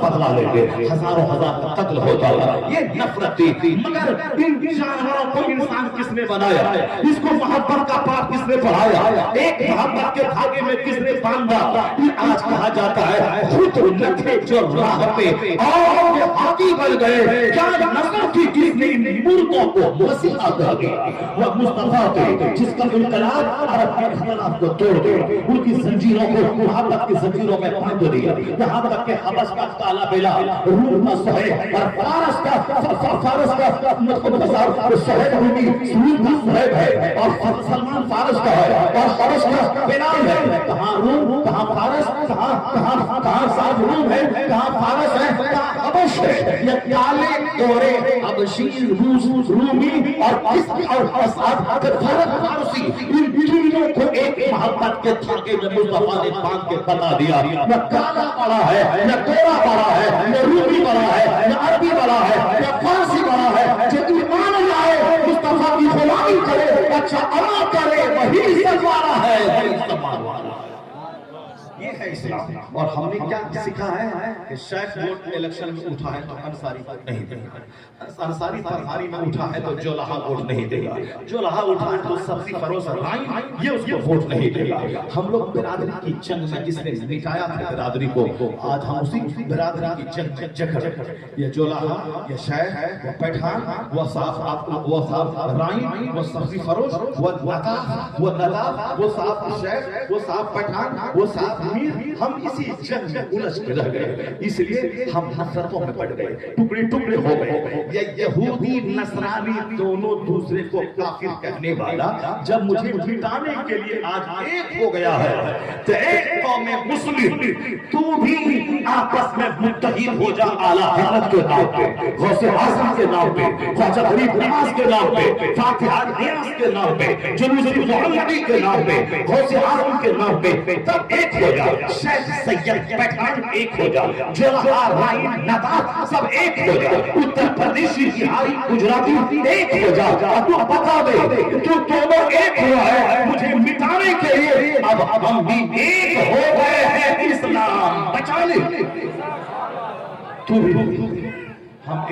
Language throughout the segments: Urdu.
بدلہ لیں گے. ہزاروں ہزار کا قتل ہوتا ہے. یہ نفرت تھی. مگر ان جانوروں کو انسان کس نے بنایا؟ اس کو محبت کا پاک کس نے پڑھایا؟ ایک محبت کے دھاگے میں کس نے باندھا؟ آج کہا جاتا ہے خود لکھے جو راہ پہ اور حاکی بن گئے. کیا نسل کی کس نے ان مردوں کو مسیحا کر دیا؟ وہ مصطفیٰ تھے جس کا انقلاب عرب کے اختلاف کو توڑ دیا. ان کی زنجیروں کو محبت کی زنجیروں میں باندھ دیا. یہاں تک کہ حبش کا کالا بلال، روم کا سہیب اور فارس کا سہیب رومی، روم کا سہیب ہے اور سلمان فارس کا ہے اور حبش کا بلال ہے. کہاں روم، کہاں فارس، کہاں صاحب روم ہے، کہاں فارس ہے، کہاں حبش ہے. یہ کالے گورے حبشی، روس، رومی اور فارسی، ان تینوں کو ایک محبت کے دھاگے میں مصطفیٰ نے باندھ کے بتا دیا. نہ کالا بڑا ہے، نہ گورا بڑا ہے، نہ رومی بڑا ہے، نہ عربی بڑا ہے، نہ فارسی بڑا ہے. جو ایمان لائے مصطفیٰ کی غلامی کرے، اچھا عمل کرے، وہی سرمایہ ہے، وہی سرمایہ. یہ ہے اسلام. اور ہم نے کیا سکھا ہے کہ شیخ ووٹ الیکشن میں اٹھا ہے تو انصاری ووٹ نہیں دے گا، انصاری فرہاری میں اٹھا ہے تو جولہا ووٹ نہیں دے گا، جولہا اٹھا ہے تو سبزی فروش رائن یہ اس کو ووٹ نہیں دے گا. ہم لوگ برادری کی جنگ میں جس نے مٹایا تھا برادری کو، آج ہم اسی برادری کی جنگ میں جکڑ. یہ جولہا، یہ شیخ، وہ پٹھان، وہ صاحب رائن، وہ سبزی فروش، وہ نطاف، وہ صاحب شیخ، وہ صاحب پٹھان، وہ صاحب امیر، ہم اسی جنگ میں الجھ کے رہ گئے. اس لیے ہم نفرتوں میں پڑ گئے، ٹکڑے ٹکڑے ہو گئے. یہ یہودی نصرانی دونوں دوسرے کو کافر کہنے والا جب مجھے مٹانے کے لیے آج ایک ہو گیا ہے تو ایک قوم مسلم تو بھی آپس میں متحد ہو جا. اعلیٰ حضرت کے نام پہ، غوث اعظم کے نام پہ، خواجہ غریب نواز کے نام پہ، فاتح نیاز کے نام پہ، جنوزی محمدی کے نام پہ، غوث اعظم کے نام پہ، تب ایک ہو جا. شیخ سید پٹھان ایک ہو جا، جولہا رائن نطاف سب ایک ہو جا، اتر پردیشی بہاری گجراتی ایک ہو جا. تو بتا دے تو دونوں ایک ہوا ہے مجھے مٹانے کے لیے. اب ہم بھی ایک ہو گئے ہیں اسلام بچانے. تو بھی ہم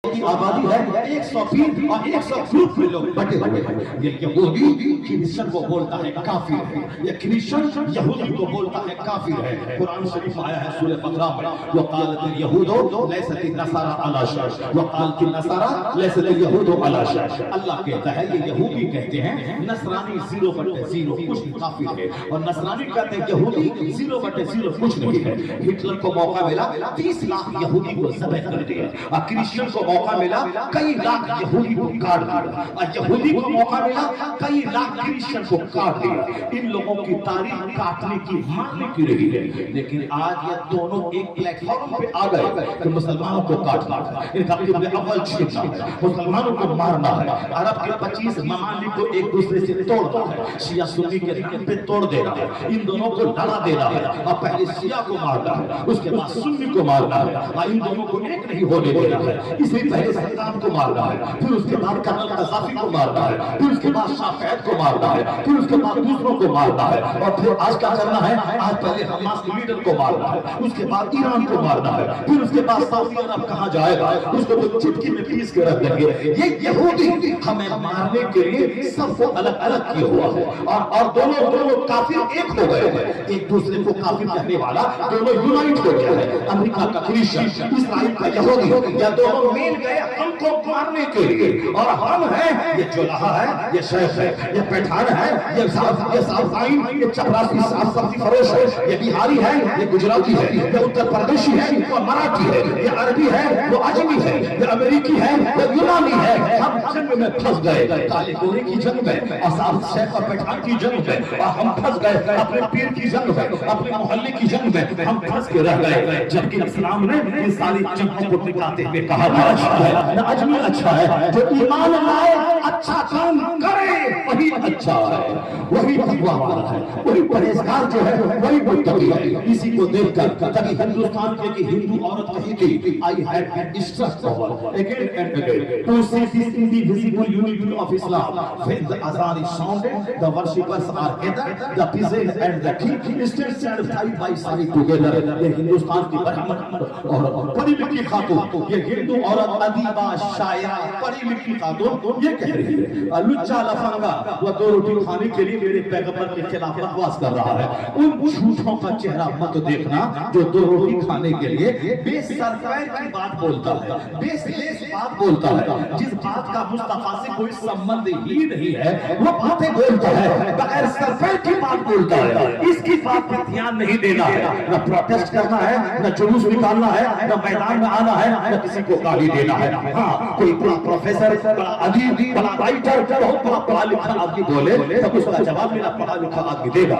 ایک آبادی ہے 120 اور 100 گروپ میں لوگ بٹے ہوئے ہیں. یہ یہودی کرسچن کو بولتا ہے کافر ہے، یہ کرسچن یہودی کو بولتا ہے کافر ہے. قرآن شریف آیا ہے سورہ بقرہ میں وقالت اليهود ليست النصارى على شيء وقالت النصارى ليست اليهود على شيء. اللہ کہتا ہے یہ یہودی کہتے ہیں نصرانی 0/0 کچھ نہیں کافر ہے، اور نصرانی کہتے ہیں یہودی 0/0 کچھ نہیں ہے. ہٹلر کو موقع ملا 30 لاکھ یہودی کو ذبح کر دیا، اور کرسچن کو موقع ملا کئی لاکھ یہودی کو کاٹ دیا، اور یہودی کو موقع ملا کئی لاکھ کرسچن کو کاٹ دیا. ان لوگوں کی تاریخ کاٹنے کی ماننے کی رہی ہے. لیکن آج یہ دونوں ایک پلیٹ فارم پہ آ گئے کہ مسلمانوں کو کاٹنا ہے، ان کا قبل اول چھیننا ہے، مسلمانوں کو مارنا ہے. عرب کے 25 ممالک کو ایک دوسرے سے توڑنا ہے، شیعہ سنی کے رقم پہ توڑ دینا ہے، ان دونوں کو لڑا دینا ہے. اور پہلے شیعہ کو مارنا ہے، اس کے بعد سنی کو مارنا ہے، اور ان دونوں کو ایک نہیں ہونے دینا ہے. اس لیے پہلے صدام کو مارنا ہے، پھر اس کے بعد کرنل قذافی کو مارنا ہے، پھر اس کے بعد شاہ فہد کو مارنا ہے، پھر اس کے بعد دوسروں کو مارنا ہے. اور پھر آج کیا کرنا ہے؟ آج پہلے حماس کے لیڈر کو مارنا ہے، اس کے بعد ایران کو مارنا ہے، پھر اس کے بعد سعودی عرب کہاں جائے گا، اس کو تو چٹکی میں پیس کے رکھ دیں گے. یہ یہودی ہمیں مارنے کے لیے سب کو الگ الگ کیا ہوا ہے، اور دونوں کافر ایک ہو گئے ہیں. ایک دوسرے کو کافر کہنے والا دونوں یونائٹ ہو گیا ہے. امریکہ کا کرسچن، اسرائیل کا یہودی، یا دونوں مل گئے ہم کو مارنے کے لیے. اور ہم ہیں، یہ جولہا ہے، یہ شیخ ہے، یہ پٹھان ہے، یہ صاحب رائن، یہ چپراسی صاحب سبزی فروش ہے، یہ بہاری ہے، یہ گجراتی ہے، یہ اتر پردیشی ہے، وہ مراٹھی ہے، یہ عربی ہے، وہ عجمی ہے، یہ امریکی ہے، وہ یونانی ہے. ہم جنگ میں پھنس گئے، کالے گورے کی جنگ میں، اور صاحب شیخ اور پٹھان کی جنگ میں، اور ہم پھنس گئے اپنے پیر کی جنگ میں، اپنے محلے کی جنگ میں ہم پھنس کے رہ گئے. جبکہ اسلام نے یہ ساری جنگوں کو ٹکاتے ہوئے کہا تھا ہے نہ اجمیر اچھا ہے. جو ایمان لائے اچھا کام کرے وہی اچھا ہے, وہی تقویٰ والا ہے, وہی پرہیزگار جو ہے وہی متقی ہے. اسی کو دیکھ کر کبھی ہندوستان کی ہندو عورت کہی تھی I had an distrust over again and again to see this indivisible unity of Islam. When the azan is sounded, the worshippers are gathered, the peasant and the king stand side by side together. یہ ہندوستان کی اور پڑھی لکھی خاتون, یہ ہندو عورت ادیبہ شاعرہ پڑھی لکھی خاتون یہ کہہ رہی ہے لچا لفنگا وہ دو روٹی کھانے کے لیے میرے پیغمبر کے خلاف بکواس کر رہا ہے. ان جھوٹوں کا چہرہ مت دیکھنا جو دو روٹی کھانے کے لیے بے سرپیر کی بات بولتا ہے, بے سلیس بات بولتا ہے, جس بات کا مصطفیٰ سے کوئی سمبند ہی نہیں ہے وہ باتیں بولتا ہے, بغیر سرپیر کی بات بولتا ہے. اس کی بات پر دھیان نہیں دینا ہے, نہ پروٹیسٹ کرنا ہے, نہ جلوس نکالنا ہے, نہ میدان میں آنا ہے, نہ کسی کو گالی دینا ہے. ہاں کوئی بڑا پروفیسر, بڑا ادیب, بڑا رائٹر, بہت بڑا پڑھا لکھا آدمی بولے تب اس کا جواب میرا پڑھا لکھا آدمی دے گا,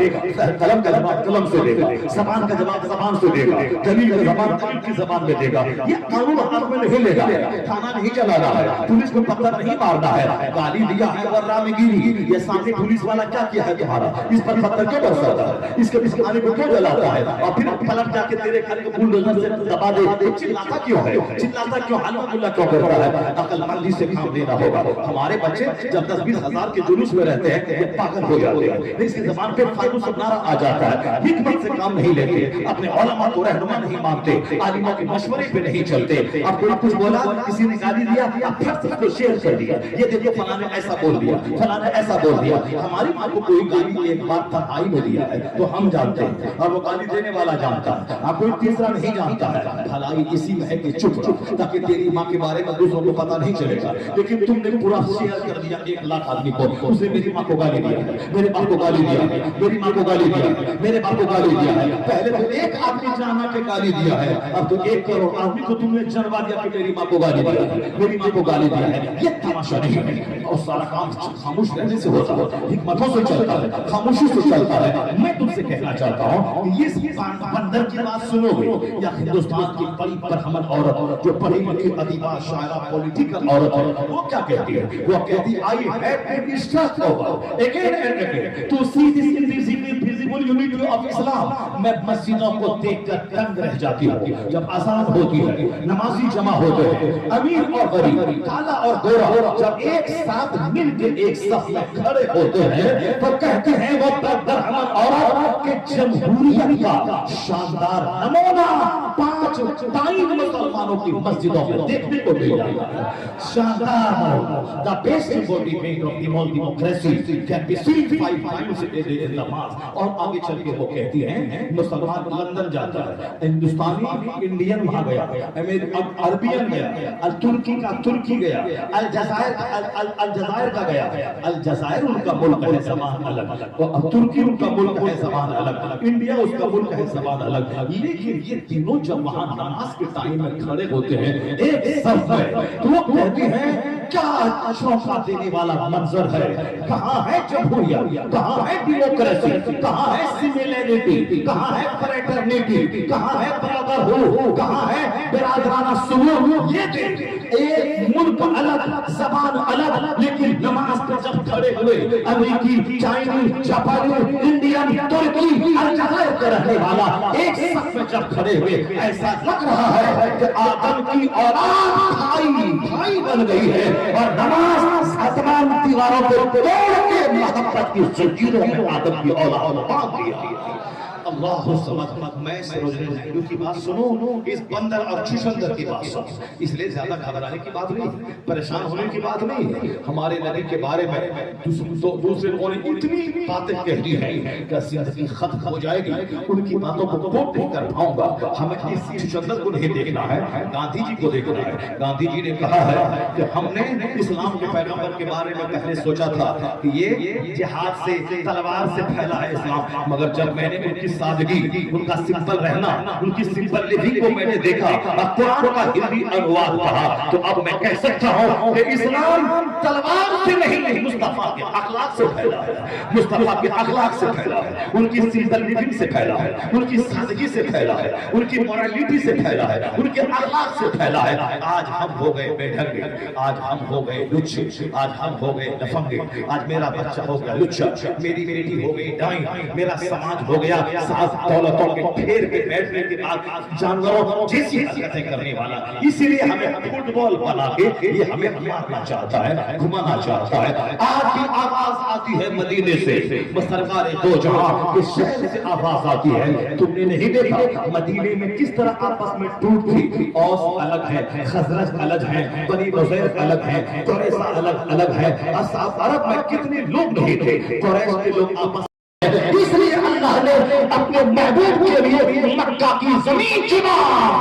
قلم کا جواب قلم سے دے گا, زبان کا جواب زبان سے دے گا, دلیل کا زبان دلیل کی زبان میں دے گا. یہ قانون ہاتھ میں نہیں لے گا, تھانہ نہیں چلانا ہے, پولیس کو پتھر نہیں مارنا ہے, گالی دیا ہے ورنہ میں گیری, یہ سامنے پولیس والا کیا کیا ہے تمہارا, اس پر پتھر کیوں برساتا ہے, اس کے آنے کو کیوں جلاتا ہے, اور پھر پلٹ جا کے تیرے گھر کو بلڈوزر سے دبا دے, چلاتا کیوں ہے, چلاتا کیوں, اللہ کیوں کرتا ہے. عقل مندی سے کام لینا ہوگا. ہمارے بچے جب 10-20 ہزار کے جلوس میں رہتے ہیں یہ پاگل ہو جاتے ہیں, اس کی زبان پہ فائدو سب نعرہ آ جاتا ہے, حکمت سے کام نہیں لیتے, اپنے علماء کو رہنما نہیں مانتے, عالموں کے مشورے پہ نہیں چلتے. اب کوئی کچھ بولا, کسی نے گالی دیا, اب پھر سے کو شیئر کر دیا, یہ دیکھو فلاں نے ایسا بول دیا, فلاں نے ایسا بول دیا. ہماری ماں کو کوئی گالی ایک بار تنہائی میں دیا ہے تو ہم جانتے ہیں, اور وہ گالی دینے والا جانتا ہے, اب کوئی تیسرا نہیں جانتا ہے. بھلائی اسی میں ہے کہ چپ رہو تاکہ تیری ماں کے بارے میں دوسروں کو پتہ نہیں چلے گا. لیکن تم نے پورا شیئر کر دیا 1 لاکھ آدمی کو, اس نے میری ماں کو گالی دیا ہے, میرے باپ کو گالی دیا ہے, میری ماں کو گالی دیا ہے, میرے باپ کو گالی دیا ہے. پہلے تو ایک آدمی جانا کے گالی دیا ہے, اب تو 1 کروڑ آدمی کو تم نے جنوا دیا کہ میری ماں کو گالی دیا ہے, میری ماں کو گالی دیا ہے. یہ تماشا نہیں ہے, اور سارا کام خاموش رہنے سے ہوتا ہے, حکمتوں سے چلتا ہے, خاموشی سے چلتا ہے. میں تم سے کہنا چاہتا ہوں کہ یہ بندر کی بات سنو گے یا ہندوستان کی بڑی برہمن عورت جو پڑھی لکھی ادیبہ شاعرہ پولیٹیکل عورت ہے وہ کیا کہتی ہے, وہ کہتی ہے I had a distrust over again and again to see this invisible unity of Islam. میں مسجدوں کو دیکھ کر تنگ رہ جاتی ہوں, جب اذان ہوتی ہے, نمازی جمع ہوتے ہیں, امیر اور غریب, کالا اور گورا جب ایک ساتھ مل کے ایک صف میں کھڑے ہوتے ہیں تو کہتے ہیں وہ برہمن عورت کہ جمہوریت کا شاندار نمونہ 5 ٹائم مسلمانوں کی مسجدوں میں دیکھنے کو مل جاتا ہے. شاندار, the best embodiment of the modern democracy can be seen 5 times a day in the mosque. اور آگے چل کے وہ کہتی ہیں مسلمان لندن جاتا ہے, ہندوستانی انڈین وہاں گیا, عربین گیا, ترکی کا ترکی گیا, الجزائر کا گیا. الجزائر ان کا ملک ہے, زبان الگ, ترکی ان کا ملک ہے, زبان الگ, انڈیا اس کا ملک ہے, زبان الگ. لیکن یہ تینوں جب وہاں نماز کے ٹائم میں کھڑے ہوتے ہیں ایک صف میں تو وہ کہتے ہیں کیا چونکا دینے والا منظر ہے, کہاں ہے جمہوریت, کہاں ہے ڈیموکریسی, کہاں ہے سملینٹی, کہاں ہے فریٹرنیٹی, کہاں ہے برادرہوڈ, کہاں ہے برادرانہ سلوک. یہ دیکھ ایک ملک الگ, زبان الگ, لیکن نماز پہ جب کھڑے ہوئے امریکی, چائنی, جاپانی, انڈین, ترکی, الجزائر کا رہنے والا ایک صف میں جب کھڑے ہوئے ایسا لگ رہا ہے کہ آدم کی اولاد بھائی بن گئی ہے, اور نماز آسمان دیواروں کو توڑ کے محبت کی زنجیروں میں آدم کی اولاد باندھ دیا. اللہ سمجھ میں سروجنی نائیڈو کی بات سنو, اس بندر اور چشندر کی بات سنو. اس لیے زیادہ گھبرانے کی بات نہیں, پریشان ہونے کی بات نہیں. ہمارے نبی کے بارے میں دوسرے لوگوں نے اتنی باتیں کہہ دی ہیں کہ زندگی ختم ہو جائے گی, ان کی باتوں کو کوٹ نہیں کر پاؤں گا. ہمیں اس چشندر کو نہیں دیکھنا ہے, گاندھی جی کو دیکھنا ہے. گاندھی جی نے کہا ہے کہ ہم نے اسلام کے پیغمبر کے بارے میں پہلے سوچا تھا کہ یہ جہاد سے, تلوار سے پھیلا ہے اسلام, مگر جب میں نے ان کی سادگی، ان کا سمپل رہنا، ان کی سمپل لیونگ کو میں نے دیکھا اور قرآن کا ہندی انواد پڑھا تو اب میں کہہ سکتا ہوں کہ اسلام تلوار سے نہیں، مصطفیٰ کے اخلاق سے پھیلا ہے، مصطفیٰ کے اخلاق سے پھیلا ہے، ان کی سمپل لیونگ سے پھیلا ہے، ان کی سادگی سے پھیلا ہے، ان کی مورالٹی سے پھیلا ہے، ان کے اخلاق سے پھیلا ہے۔ آج ہم ہو گئے بے ڈھنگے، آج ہم ہو گئے لچے، آج ہم ہو گئے لفنگے، آج میرا بچہ ہو گیا لچا، میری بیٹی ہو گئی ڈائن، میرا سماج ہو گیا ساز دولتوں کے ڈھیر کے بیٹھنے کے بعد جانوروں جیسی حرکتیں کرنے والا۔ اسی لیے ہمیں فٹ بال بنا کے یہ ہمیں مارنا چاہتا ہے، گھمانا چاہتا ہے۔ آج کی آواز آتی ہے مدینے سے، سرکار دو جہاں کے شہر سے آواز آتی ہے۔ تم نے نہیں دیکھا مدینے میں کس طرح آپس میں ٹوٹ تھی؟ اوس الگ ہے، خزرج الگ ہے، بنی نذیر الگ ہے، قریظہ الگ ہے۔ اصحاب عرب میں کتنے لوگ نہیں تھے، قریش کے لوگ آپس اس لیے اللہ نے اپنے محبوب کے لیے مکہ کی زمین چنا،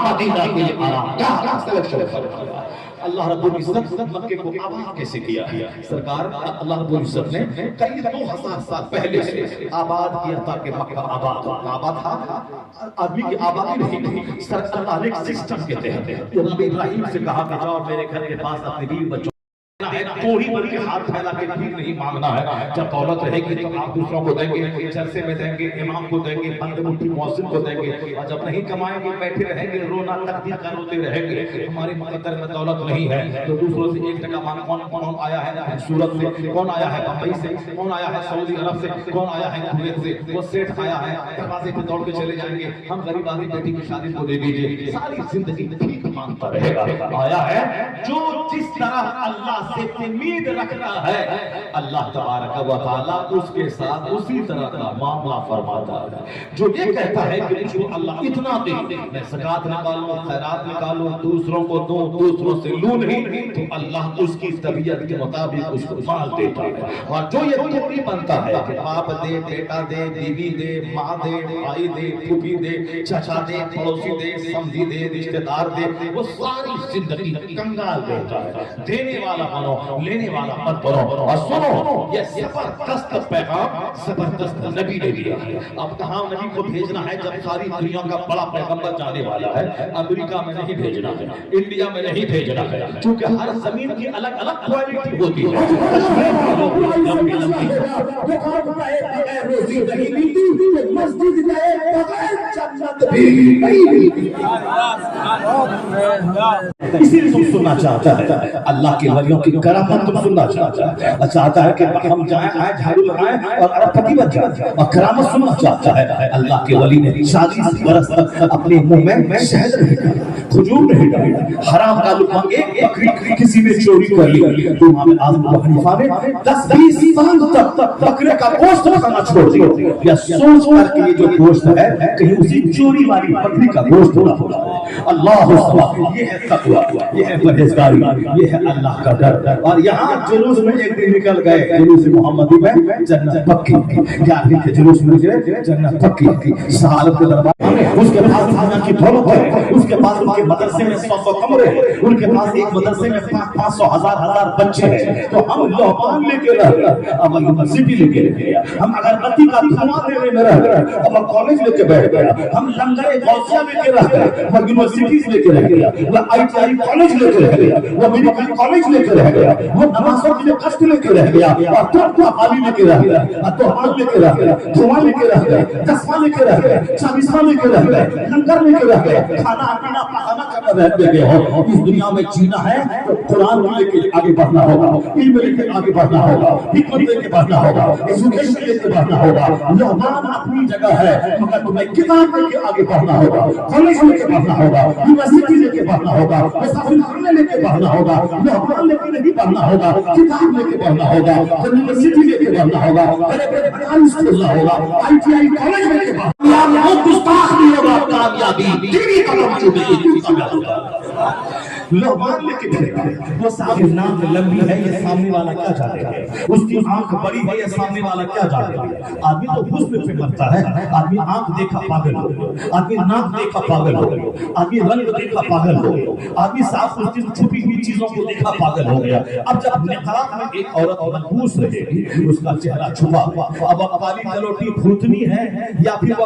مدینہ کے لیے آرام سلیکشن فرمایا۔ اللہ رب العزت مکے کو آباد کیسے کیا؟ سرکار اللہ رب العزت نے کئی 2000 سال پہلے سے آباد کیا تاکہ مکہ آباد تھا، آدمی کی آبادی نہیں، سرکار اللہ نے ایک سسٹم کے تحت نبی ابراہیم سے کہا کہ جاؤ میرے گھر کے پاس اپنے بیوی بچوں توڑی بلکہ ہاتھ پھیلا کے بھیک نہیں مانگنا ہے۔ جب دولت رہے گی تو آپ دوسروں کو دیں گے، جلسے میں دیں گے، امام کو دیں گے، بند مٹھی مؤذن کو دیں گے، اور جب نہیں کمائیں گے بیٹھے رہیں گے، رونا تقدیر کا روتے رہیں گے۔ ہمارے مقدر میں دولت نہیں ہے تو دوسروں سے 1 ٹکا مانگ، کون آیا ہے سورت سے، کون آیا ہے بمبئی سے، کون آیا ہے سعودی عرب سے، کون آیا ہے کویت سے، وہ سیٹ آیا ہے دروازے پہ دوڑ کے چلے جائیں گے، ہم غریب آدمی بیٹی کی شادی کو دے دیجیے، ساری زندگی بھیک مانگتا رہے گا۔ آیا ہے جو جس طرح اللہ سے امید رکھتا ہے اللہ تبارک و تعالیٰ اس کے ساتھ اسی طرح کا معاملہ فرماتا ہے۔ جو یہ کہتا ہے کہ مجھے اللہ اتنا دے، میں زکات نکالوں، خیرات نکالوں، دوسروں کو دوں، دوسروں سے لوں نہیں، تو اللہ اس کی طبیعت کے مطابق اس کو مال دیتا ہے۔ اور جو یہ توڑی بنتا ہے کہ باپ دے، بیٹا دے، بیوی دے، ماں دے، بھائی دے، پھوپھی دے، چچا دے، پڑوسی دے، سمجھی دے، رشتہ دار دے، وہ ساری زندگی کنگال دیتا ہے۔ دینے والا بنو، لینے والا مت بنو۔ اور سنو یہ زبردست پیغام زبردست نبی نے دیا ہے۔ اب کہاں نبی کو بھیجنا ہے جب ساری دنیا کا بڑا پیغمبر جانے والا ہے؟ امریکہ میں نہیں بھیجنا ہے، انڈیا میں نہیں بھیجنا ہے، کیونکہ ہر زمین کی الگ الگ کوالٹی ہوتی ہے۔ اسی لیے تم سننا چاہتا ہے اللہ کے ولیوں کی کرامت، تم سننا چاہتا ہے کہ ہم جائیں آئے جھاڑو لگائیں اور ارب پتی بن جائیں، اور کرامت سننا چاہتا ہے۔ اللہ کے ولی نے 40 برس تک اپنے منہ میں شہد نہیں ڈالا، کھجور نہیں ڈالا، حرام کا لقمہ ایک بکری کسی نے چوری کر لی تو امام اعظم ابو حنیفہ نے 10-20 سال تک بکرے کا گوشت کھانا چھوڑ دیا، یا سوچ کر کہ یہ جو گوشت ہے کہیں اسی چوری والی بکری کا گوشت نہ ہو۔ اللہ اکبر، یہ ہے تقویٰ، یہ ہے پرہیزگاری، یہ ہے اللہ کا ڈر۔ اور یہاں جلوس میں ایک دن نکل گئے، جلوس محمدی میں جنت پکی تھی، کیا تھی جلوس میں جنت پکی تھی۔ صحابہ کے دربار میں اس کے پاس دنیا کی دولت ہے، اس کے پاس ان کے مدرسے میں 100 کمرے ہیں، ان کے پاس ایک مدرسے میں 500 ہزار بچے ہیں، تو ہم لوحان لے کے رہ گئے، اب یونیورسٹی لے کے رہ گیا، ہم اگربتی کا دھواں دینے میں رہ گئے، اب کالج لے کے بیٹھ گیا، ہم لنگر غوثیہ لے کے رہ گئے، وہ یونیورسٹیز لے کے رہ گیا، وہ ITI کالج لے کے رہ گیا، وہ میڈیکل کالج لے کے رہ گیا، وہ نمازوں کے لیے کشت لے کے رہ گیا، اور تو پانی لے کے رہ گیا، توحان لے کے رہ گیا، دھواں لے کے رہ گیا، چشمہ لے کے رہ گیا، چالیسہ لے کے رہ گیا، لنگر لے کے رہ گیا، کھانا پینا پکانا کرنا رہ گئے ہو۔ اس دنیا میں جینا ہے تو قرآن لے کے آگے بڑھنا ہوگا، علم لے کے آگے بڑھنا ہوگا، حکمت لے کے بڑھنا ہوگا، ایجوکیشن لے کے بڑھنا ہوگا۔ لوحان اپنی جگہ ہے مگر تمہیں کتاب لے کے آگے بڑھنا ہوگا، کالج لے کے بڑھنا ہوگا، یونیورسٹی لے کے بڑھنا ہوگا، مسافرخانے لے کے بڑھنا ہوگا، لوحان لے کے نہیں بڑھنا ہوگا، کتاب لے کے بڑھنا ہوگا، یونیورسٹی لے کے بڑھنا ہوگا، بڑے کھولنا ہوگا، ITI کالج لے کے بڑھنا ہوگا۔ وہ گستاخ نہیں ہوگا کامیابی تیری قدم چومے گی کامیاب ہوگا۔ لوحان لے کے چلے گئے، وہ سامنے ناک لمبی ہے یہ سامنے والا کیا جانے گا، اس کی آنکھ بڑی ہے یہ سامنے والا کیا جانے گا۔ آدمی تو حسن پہ مرتا ہے، آدمی آنکھ دیکھا پاگل ہو، آدمی ناک دیکھا پاگل ہو، آدمی رنگ دیکھا پاگل ہو، آدمی صاف چھپی ہوئی چیزوں کو دیکھا پاگل ہو گیا۔ اب جب نقاب میں ایک عورت ملبوس رہے گی، اس کا چہرہ چھپا، اب وہ کالی کلوٹی بھوتنی ہے یا پھر وہ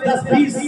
10-20